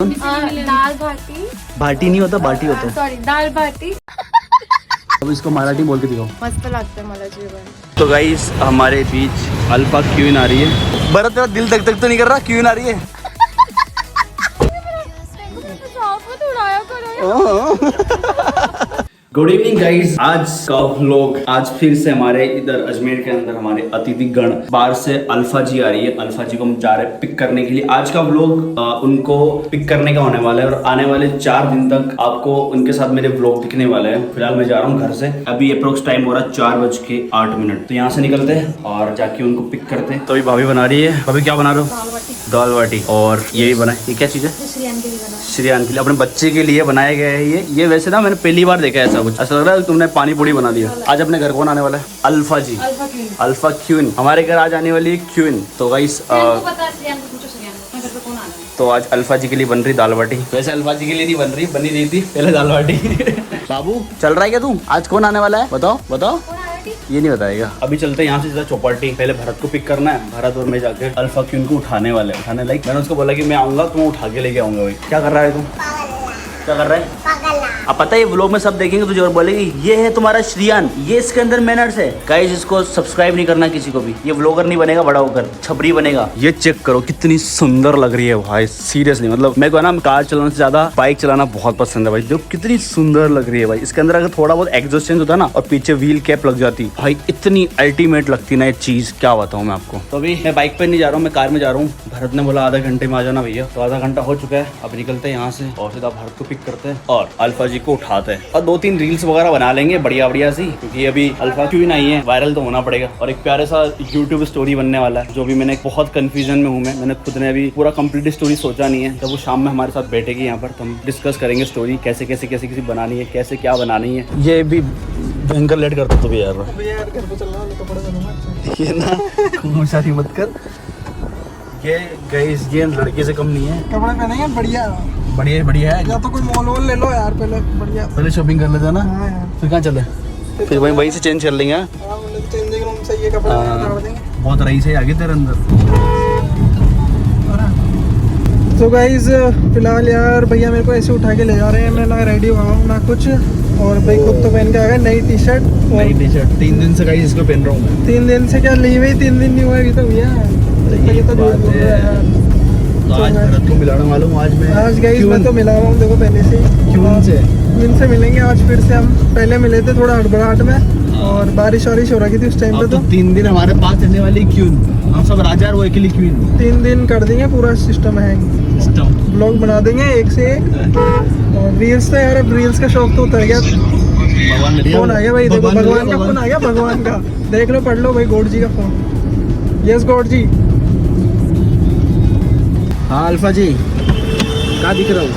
दाल बाटी। बाटी नहीं होता, बाटी होता है। सॉरी, दाल बाटी। अब इसको मराठी बोल के दिखाओ। मस्त लगता है मला जेवण। तो गाइस हमारे बीच अल्फा क्वीन आ रही है। भरत तेरा दिल धक धक तो नहीं कर रहा? क्वीन आ रही है। गुड इवनिंग गाइस, आज का व्लॉग आज फिर से हमारे इधर अजमेर के अंदर हमारे अतिथि गण बाहर से अल्फा जी आ रही है। अल्फा जी को हम जा रहे हैं पिक करने के लिए। आज का व्लॉग उनको पिक करने का होने वाला है और आने वाले 4 दिन तक आपको उनके साथ मेरे व्लॉग दिखने वाले हैं। फिलहाल मैं जा रहा हूँ घर से। अभी अप्रोक्स टाइम हो रहा है 4:08। तो यहाँ से निकलते हैं और जाके उनको पिक करते हैं। तो अभी भाभी बना रही है। भाभी क्या बना रहे हो? दाल बाटी। और ये बनाए, ये क्या चीज है? श्रेयान के लिए, अपने बच्चे के लिए बनाया गया है ये वैसे ना मैंने पहली बार देखा है ऐसा कुछ। ऐसा लग रहा है तुमने पानी पूरी बना दिया। आज अपने घर कौन आने वाला है? अल्फा जी, अल्फा क्वीन हमारे घर आज आने वाली है क्वीन। तो गाइस तो आज अल्फा जी के लिए बन रही दाल बाटी। वैसे अल्फा जी के लिए नहीं बन रही, बनी रही थी पहले दाल बाटी। बाबू चल रहा है क्या तू? आज कौन आने वाला है? बताओ बताओ। ये नहीं बताएगा। अभी चलते हैं यहाँ से सीधा चौपाटी। पहले भरत को पिक करना है। भरत और मैं जाके अल्फा क्वीन को उठाने वाले हैं। उठाने लाइक मैंने उसको बोला कि मैं आऊंगा तो मैं उठा के लेके आऊंगा। भाई क्या कर रहा है तू? क्या कर रहा है? अब पता है ये व्लॉग में सब देखेंगे तो जरूर बोलेगी ये है तुम्हारा श्रेयान, ये इसके अंदर मैनर्स है। गाइस इसको सब्सक्राइब नहीं करना किसी को भी। ये व्लॉगर नहीं बनेगा, बड़ा होकर छपरी बनेगा। ये चेक करो कितनी सुंदर लग रही है भाई, सीरियसली। मतलब मेरे को ना कार चलाने से ज्यादा बाइक चलाना बहुत पसंद है भाई। देखो कितनी सुंदर लग रही है भाई। इसके अंदर अगर थोड़ा बहुत एग्जॉस्ट चेंज होता ना और पीछे व्हील कैप लग जाती भाई, इतनी अल्टीमेट लगती ना ये चीज, क्या बताऊँ मैं आपको। तो अभी मैं बाइक पे नहीं जा रहा हूँ, मैं कार में जा रहा हूँ। भरत ने बोला आधा घंटे में आ जाना भैया, तो आधा घंटा हो चुका है। अब निकलते हैं यहाँ से और सीधा भरत को पिक करते हैं और अल्फा जी को उठाते हैं और 2-3 रील्स वगैरह बना लेंगे बढ़िया बढ़िया सी, क्योंकि अभी अल्फा क्वीन आई है, वायरल तो होना पड़ेगा। और एक प्यारे सा यूट्यूब स्टोरी बनने वाला है, जो भी मैंने बहुत कंफ्यूजन में हूँ। मैंने खुद ने अभी पूरा कंप्लीट स्टोरी सोचा नहीं है। जब वो शाम में हमारे साथ बैठेगी यहाँ पर तो हम डिस्कस करेंगे स्टोरी कैसे कैसे कैसे कैसे बनानी है, कैसे क्या बनानी है। ये भी भयंकर लेट करता तो भी यार ये ना शादी मत कर। ये गाइस ये लड़के से कम नहीं है। कपड़े पहनेंगे बढ़िया बढ़िया बढ़िया है। या तो कोई मॉल वॉल ले लो यार, पहले बढ़िया। पहले शॉपिंग कर लेते हैं ना। हाँ यार, फिर कहाँ चले? फिर वहीं से चेंज कर लेंगे। चेंजिंग रूम से ये कपड़े डाल देंगे। बहुत रईस है आगे तेरे अंदर। तो गाइस फिलहाल यार भैया मेरे को ऐसे उठा के ले जा रहे हैं। मैं ना रेडी हुआ हूँ ना कुछ, और भाई खुद तो पहन के आ गए नई टी शर्ट। 3 दिन से गाइस इसको पहन रहा हूँ मैं। 3 दिन से क्या ली हुई? 3 दिन नहीं हुआ अभी तो भैया। तो आज भरत को मिला रहा हूँ मालूम। आज गाइस मैं तो मिला रहा हूँ देखो पहले से। क्वीन से मिलेंगे आज फिर से। हम पहले मिले थे थोड़ा हड़बड़ाहट में और बारिश वारिश हो रही थी उस टाइम पे। तो 3 दिन हमारे पास रहने वाली क्वीन, हम सब राजा और वो अकेली क्वीन। 3 दिन कर देंगे, पूरा सिस्टम है। ब्लॉग बना देंगे एक से एक। और रील्स तो यार अब रील्स का शौक तो उतर गया। फोन आ गया भाई, देखो भगवान का फोन आ गया। भगवान का देख लो, पढ़ लो भाई, गॉड जी का फोन। यस गॉड जी। हाँ अल्फा जी क्या दिख रहा हूँ?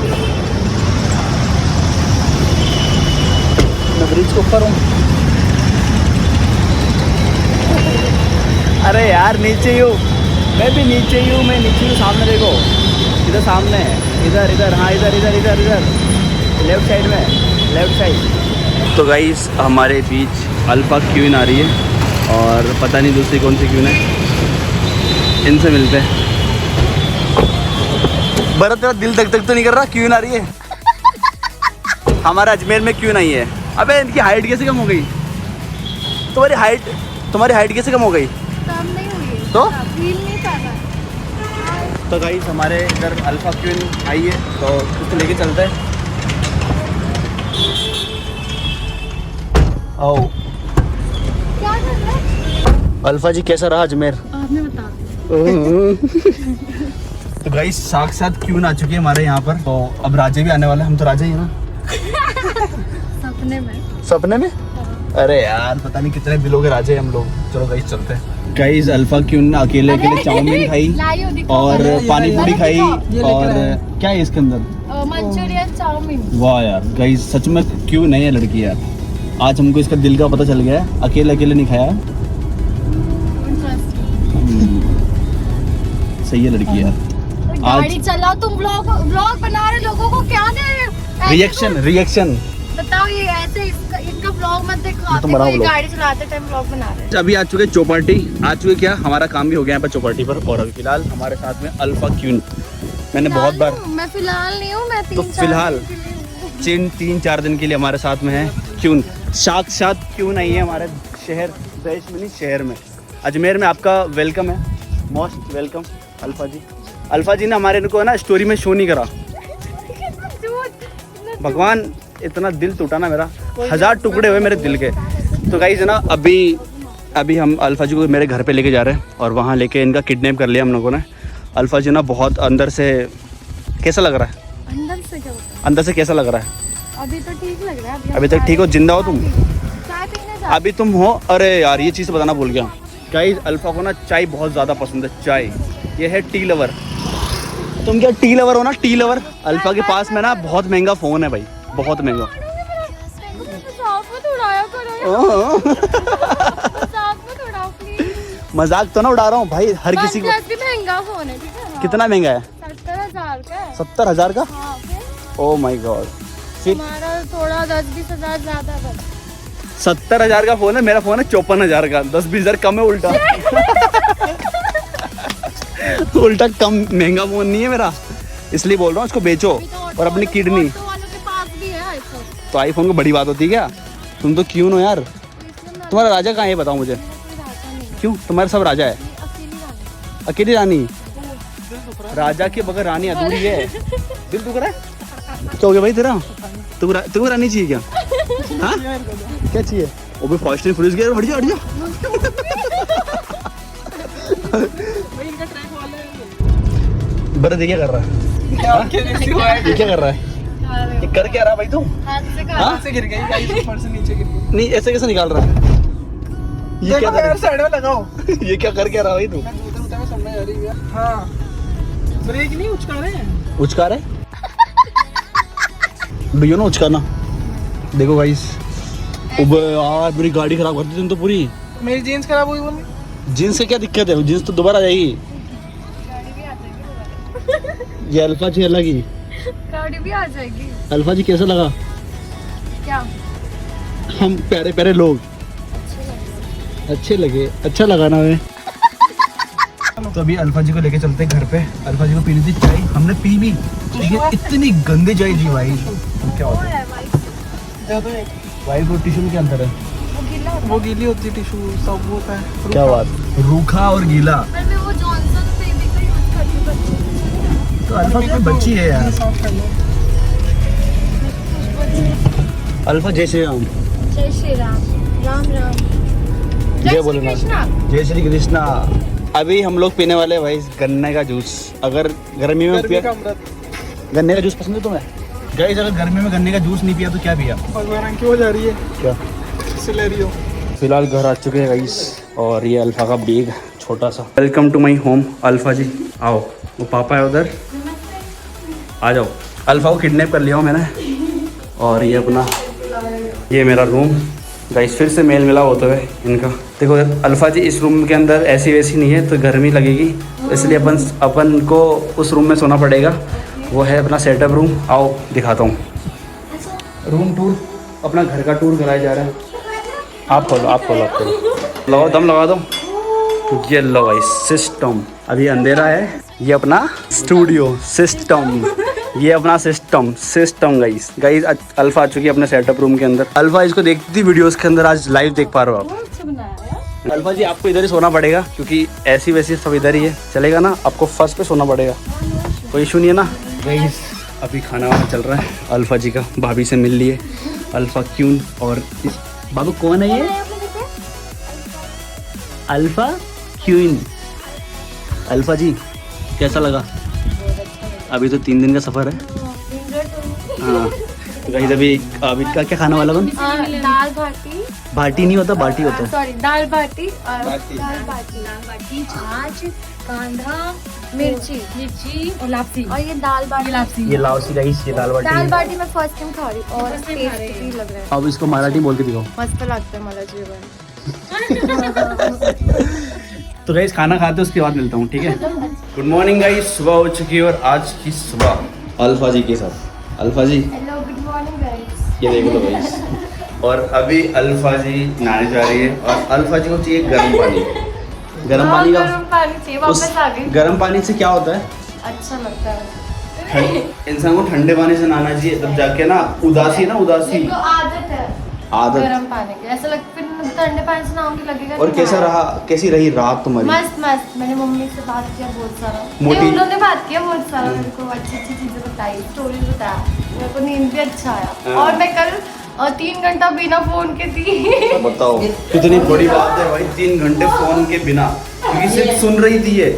मैं ब्रिज के ऊपर हूँ। अरे यार नीचे ही हूँ, मैं भी नीचे ही हूँ। मैं नीचे हूँ, सामने देखो, इधर सामने है। इधर इधर हाँ इधर इधर इधर इधर लेफ्ट साइड में, लेफ्ट साइड। तो गाइस हमारे बीच अल्फा क्वीन आ रही है और पता नहीं दूसरी कौन सी क्वीन है। इनसे मिलते हैं। भरत तेरा दिल धक धक तो नहीं कर रहा? क्वीन आ रही है। हमारे अजमेर में क्वीन आई है। अबे इनकी हाइट कैसे कम हो गई? तुम्हारी हाइट कैसे कम हो गई? कम नहीं हुई तो नहीं गाइस हमारे इधर अल्फा क्वीन आई है तो उसको लेके चलते हैं। आओ क्या कर रहा है? अल्फा जी कैसा रहा अजमेर? आपने बता तो गाइस साक्षात क्वीन आ चुकी है हमारे यहाँ पर। तो अब राजे भी आने वाले हैं। हम तो राजा ही हैं ना। सपने में? अरे यार पता नहीं कितने दिलों के राजे हम लोग। चलो गाइस चलते हैं। गाइस अल्फा क्वीन ने अकेले चाउमीन खाई और पानी पूरी खाई। और क्या है इसके अंदर? Manchurian chow mein. वाह यार गाइस सच में क्वीन है ये लड़की यार। आज हमको इसका दिल का पता चल गया है। अकेले अकेले नहीं खाया। सही है लड़की यार। गाड़ी चलाओ तुम, ब्लॉग बना रहे लोगों को क्या दे? रिएक्शन बताओ। ये ऐसे इनका ब्लॉग मत दिखाओ। तो बनाओ ब्लॉग। गाड़ी चलाते टाइम ब्लॉग बना रहे हैं। अभी आ चुके चौपाटी। आ चुके क्या, हमारा काम भी हो गया है पर चौपाटी पर। और अभी फिलहाल हमारे साथ में अल्फा क्वीन मैंने बहुत बार। मैं फिलहाल नहीं हूँ, मैं तो फिलहाल 3-4 दिन के लिए हमारे साथ में है क्यों, साक्षात क्यों नहीं है हमारे शहर, देश में नहीं शहर में, अजमेर में। आपका वेलकम है, मोस्ट वेलकम अल्फा जी। अल्फा जी ने हमारे इनको ना स्टोरी में शो नहीं करा। भगवान इतना दिल टूटा ना मेरा, 1000 टुकड़े हुए मेरे दिल के। तो गाइस ना अभी हम अल्फा जी को मेरे घर पे लेके जा रहे हैं और वहाँ लेके इनका किडनैप कर लिया हम लोगों ने। अल्फा जी ना बहुत अंदर से कैसा लग रहा है? अंदर से क्या होता है? अंदर से कैसा लग रहा है? अभी तो ठीक लग रहा है। अभी तक ठीक हो, जिंदा हो तुम? चाय पीने जा। अभी तुम हो? अरे यार ये चीज़ बताना भूल गया। गाइस अल्फा को ना चाय बहुत ज़्यादा पसंद है, चाय। ये है टी लवर। तुम क्या टी लवर हो ना? Tea lover. अल्फा के पास में ना बहुत महंगा फ़ोन है भाई, बहुत महंगा। मजाक तो ना उड़ा रहा हूँ भाई, हर किसी को। महंगा फोन है, ठीक है? कितना महंगा है? 70,000 का है। 70,000 का? हाँ, ओह माय गॉड। फिर हमारा थोड़ा 10-20 हज़ार ज्यादा है। 70,000 का फोन है, मेरा फोन है 54,000 का। 10-20 हज़ार कम है उल्टा। उल्टा कम, महंगा फोन नहीं है मेरा, इसलिए बोल रहा हूँ इसको बेचो और अपनी किडनी। तो आईफोन को बड़ी बात होती है क्या? तुम तो क्यों हो यार? तुम्हारा राजा कहाँ है बताओ मुझे? क्यों तुम्हारे सब राजा है? अकेली रानी? राजा के बगैर रानी अधूरी है। दिल दुख रहा है? क्या हो गया भाई तेरा? तुमको रानी चाहिए क्या? हाँ क्या चाहिए? वो भी फास्ट एंड फ्यूरियस गया। हट जा हट जा। बड़ा देखिए क्या कर रहा है? ये क्या कर रहा है? ये कर क्या रहा भाई तू? हाथ से गिर गई, ऊपर से नीचे गिर गई। नहीं ऐसे कैसे निकाल रहा है? ये क्या कर साइड में लगाओ। ये क्या कर क्या रहा भाई तू? हाँ ब्रेक नहीं उचका रहे हैं। उचका रहे भैया ना, उचकाना। देखो गाइस, यार मेरी गाड़ी खराब कर दी तुम तो पूरी। मेरी जीन्स खराब हुई बोली। जीन्स से क्या दिक्कत है? जीन्स तो दोबारा आ जाएगी। ये अल्फा जी अलग ही। गाड़ी भी आ जाएगी। अल्फा जी कैसा लगा? क्या? हम प्यारे प्यारे लोग अच्छे लगे? अच्छा लगा ना हमें। तो अभी अल्फा जी को लेके चलते हैं घर पे। अल्फा जी को पीनी थी चाय, हमने पी भी। ये इतनी गंदी चाय थी भाई। क्या होता है भाई? वो टिश्यू के अंदर है, वो गीली होती है टिश्यू, सब होता है। क्या बात? रूखा और गीला। पर मैं वो जॉनसन बेबी का यूज करती हूँ। तो अल्फा कोई बच्ची है यार। अल्फा जय श्री राम। जय श्री राम। राम राम। जय भोलेनाथ। जय श्री कृष्णा। अभी हम लोग पीने वाले हैं भाई गन्ने का जूस। अगर गर्मी में पिया, गन्ने का जूस पसंद है तुम्हें? गाइस अगर गर्मी में गन्ने का जूस नहीं पिया तो क्या पिया? भगवान क्यों जा रही है? क्या ले रही हो? फिलहाल घर आ चुके हैं गाइस और ये अल्फा का बैग छोटा सा। Welcome to my home alpha ji. आओ, वो पापा है उधर, आ जाओ। अल्फा को किडनैप कर लिया हूँ मैंने और ये अपना, ये मेरा रूम गाइस। फिर से मेल मिला होता है इनका। देखो अल्फा जी इस रूम के अंदर ऐसी वैसी नहीं है तो गर्मी लगेगी, इसलिए अपन को उस रूम में सोना पड़ेगा। वो है अपना सेटअप रूम। आओ दिखाता हूँ। रूम टूर, अपना घर का टूर कराया जा रहा है। आप खोलो आप खोलो आप खोलो, लगाओ दम लगा दो। ये लो भाई सिस्टम। अभी अंधेरा है। ये अपना स्टूडियो सिस्टम, ये अपना सिस्टम गाइस अल्फा आ चुकी है अपने सेटअप रूम के अंदर। अल्फा इसको देखती थी वीडियोस के अंदर, आज लाइव देख पा रहे हो आप। अल्फा जी आपको इधर ही सोना पड़ेगा क्योंकि ऐसी वैसी सब इधर ही है, चलेगा ना? आपको फर्स्ट पे सोना पड़ेगा, कोई इशू नहीं है ना गाइस। अभी खाना वाना चल रहा है अल्फा जी का। भाभी से मिल लिए अल्फा क्यून। और इस बाबू कौन है ये? Alpha queue. अल्फा जी कैसा लगा? अभी तो 3 दिन का सफ़र है। हाँ तो गाइस अभी का क्या खाना वाला? दाल बाटी। बाटी नहीं होता, बाटी होता है। सॉरी, दाल बाटी और दाल बाटी, छाछ, कांदा, मिर्ची और लापसी। और ये दाल बाटी। ये लापसी गाइस, ये दाल बाटी मैं फर्स्ट टाइम खा रही हूँ और टेस्टी लग रहा है। अब इसको मराठी बोल के दिखाओ। मस्त लगता है मला जेवण। तो गाइस खाना खाते हैं उसके बाद मिलता हूँ, ठीक है? गुड मॉर्निंग गाइस, सुबह हो चुकी है और आज की सुबह अल्फा जी के साथ। अल्फा जी हेलो, गुड मॉर्निंग गाइस। ये देख लो गाइस। और अभी अल्फा जी नहाने जा रही है और अल्फा जी को चाहिए गर्म पानी। गर्म पानी का गर्म पानी चाहिए, वापस आ गई। गर्म पानी से क्या होता है? अच्छा लगता है। इंसान को ठंडे पानी से नहाना चाहिए, तब जाके ना उदासी मेरे को आदत है आदत। गर्म पानी की, ऐसा लगता फिर ठंडे पानी से नहाऊंगी लगेगा और कि कैसा हाँ। रहा, कैसी रही रात तुम्हारी? मस्त मस्त। मैंने मम्मी से बात किया बहुत सारा, मोटी- नहीं, उन्होंने बात किया बहुत सारा, मेरे को अच्छी अच्छी चीजें बताई, स्टोरीज बताया, मेरे को नींद भी अच्छा आया। हाँ। और मैं कल 3 घंटा बिना फोन के थी। बताओ कितनी बड़ी बात है भाई, 3 घंटे फोन के बिना, क्योंकि सिर्फ सुन रही थी। ये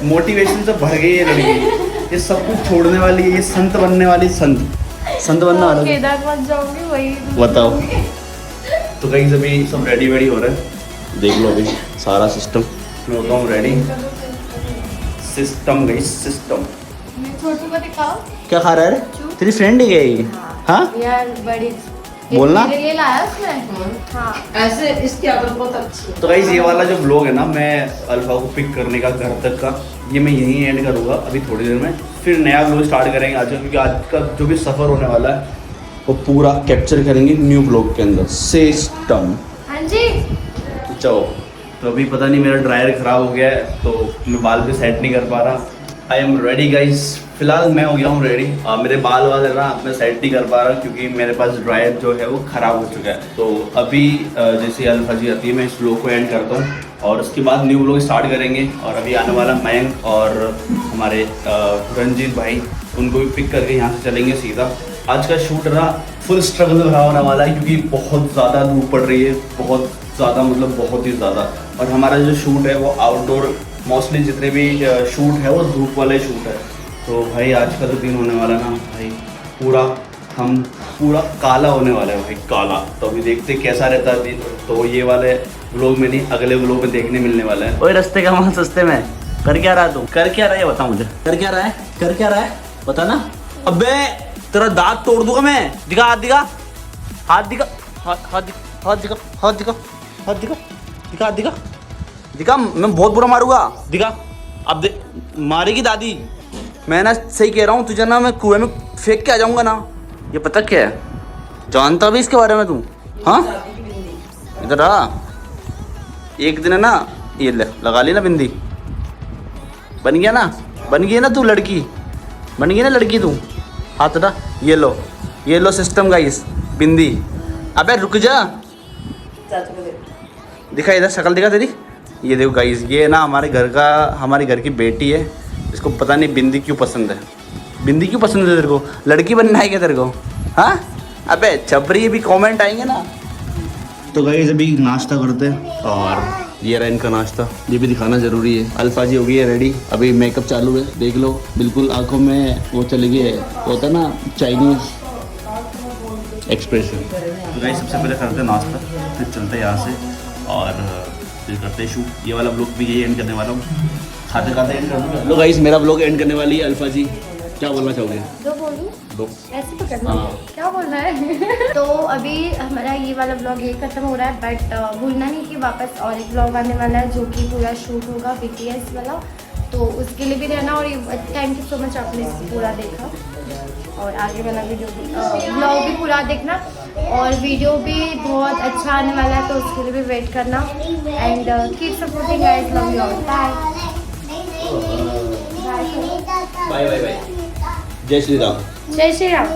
मोटिवेशन से भर गई है लड़की, ये सब कुछ छोड़ने वाली है, ये संत बनने वाली, संत बनने वाला। केदारनाथ जाऊंगी वही बताओ। तो कहीं अभी सब रेडी वेडी हो रहे हैं, देख लो अभी सारा सिस्टम। मैं होता हूँ रेडी, सिस्टम गई सिस्टम। मैं छोटू को दिखाओ। क्या खा रहा है रे? तेरी फ्रेंड ही गई? हाँ यार बड़ी बोलना। मेरे लिए लाया उसने। हाँ ऐसे इसकी आदत बहुत अच्छी है। तो गाइस ये वाला जो ब्लॉग है ना, मैं अल्फा को पिक करने का घर तक का, ये मैं यहीं एंड करूँगा अभी थोड़ी देर में। फिर नया ब्लॉग स्टार्ट करेंगे आज, क्योंकि आज का जो भी सफ़र होने वाला है वो पूरा कैप्चर करेंगे न्यू ब्लॉग के अंदर। सिस्टम। हाँ जी। चलो, तो अभी पता नहीं मेरा ड्रायर ख़राब हो गया है, तो मैं बाल भी सेट नहीं कर पा रहा। आई एम रेडी गाइस, फिलहाल मैं हो गया हूँ रेडी। मेरे बाल वाल है ना, मैं सेट नहीं कर पा रहा क्योंकि मेरे पास ड्रायर जो है वो ख़राब हो चुका है। तो अभी जैसे अल्फा जी आती है, मैं इस ब्लॉग को एंड करता हूँ और उसके बाद न्यू ब्लॉग स्टार्ट करेंगे। और अभी आने वाला मयंक और हमारे रंजीत भाई, उनको भी पिक करके यहाँ से चलेंगे सीधा। आज का शूट ना फुल स्ट्रगल भरा होने वाला है, क्योंकि बहुत ज़्यादा धूप पड़ रही है, बहुत ज़्यादा, मतलब बहुत ही ज़्यादा। और हमारा जो शूट है वो आउटडोर, मोस्टली जितने भी शूट है वो धूप वाले शूट है। तो भाई आज का जो दिन होने वाला है ना भाई, पूरा काला होने वाला है भाई, काला। तो अभी देखते कैसा रहता है दिन, तो ये वाले व्लॉग में नहीं, अगले व्लॉग में देखने मिलने वाला है। ओए रास्ते का माल सस्ते में कर क्या रहा है तू? कर क्या रहा है बता मुझे, कर क्या रहा है बता ना। अबे तेरा दांत तोड़ दूंगा मैं। दिखा हाथ, दिखा हाथ, दिखा हाथ, हाथ दिखा, हाथ दिखा, हाथ दिखा, दिखा हाथ दिखा, दिखा। मैं बहुत बुरा मारूंगा, दिखा। अब दे मारेगी दादी। मैं ना सही कह रहा हूँ तुझे ना, मैं कुएं में फेंक के आ जाऊंगा ना। ये पता क्या है, जानता भी इसके बारे में तू? हाँ इधर आ, एक दिन है ना, ये ले लगा ली ना बिंदी, बन गया ना, बन गई ना तू लड़की, बन गई ना लड़की तू। हाथ ना, ये लो सिस्टम गाइस, बिंदी। अबे रुक जा, दिखा इधर शक्ल दिखा तेरी। ये देखो गाइस, ये ना हमारे घर की बेटी है, इसको पता नहीं बिंदी क्यों पसंद है। बिंदी क्यों पसंद है तेरे को? लड़की बनना है क्या तेरे को? हाँ अबे छपरी भी कमेंट आएंगे ना। तो गाइस अभी नाश्ता करते हैं, और ये रहा इनका नाश्ता, ये भी दिखाना ज़रूरी है। अल्फा जी हो गई है रेडी, अभी मेकअप चालू है, देख लो बिल्कुल आंखों में वो चली गई है, होता है ना चाइनीज़ एक्सप्रेशन। तो गाइस सबसे पहले करते हैं नाश्ता, फिर चलते हैं यहाँ से और फिर करते हैं शूट। ये वाला ब्लॉग भी यही एंड करने वाला हूँ, खाते खाते एंड कर दूँगा। लो गाइस मेरा ब्लॉग एंड करने वाली है अल्फा जी, क्या बोलना चाहोगे? दो बोलूं? दो। ऐसे तो करना हाँ। क्या बोलना है? तो अभी हमारा ये वाला ब्लॉग यही खत्म हो रहा है, बट भूलना नहीं कि वापस और एक ब्लॉग आने वाला है जो कि पूरा शूट होगा BTS वाला, तो उसके लिए भी रहना। और थैंक यू सो मच, आपने पूरा देखा, और आगे वाला वीडियो भी ब्लॉग भी पूरा देखना, और वीडियो भी बहुत अच्छा आने वाला है, तो उसके लिए भी वेट करना। And keep supporting guys, love you all, bye bye bye bye, जय श्री राम। जय श्री राम।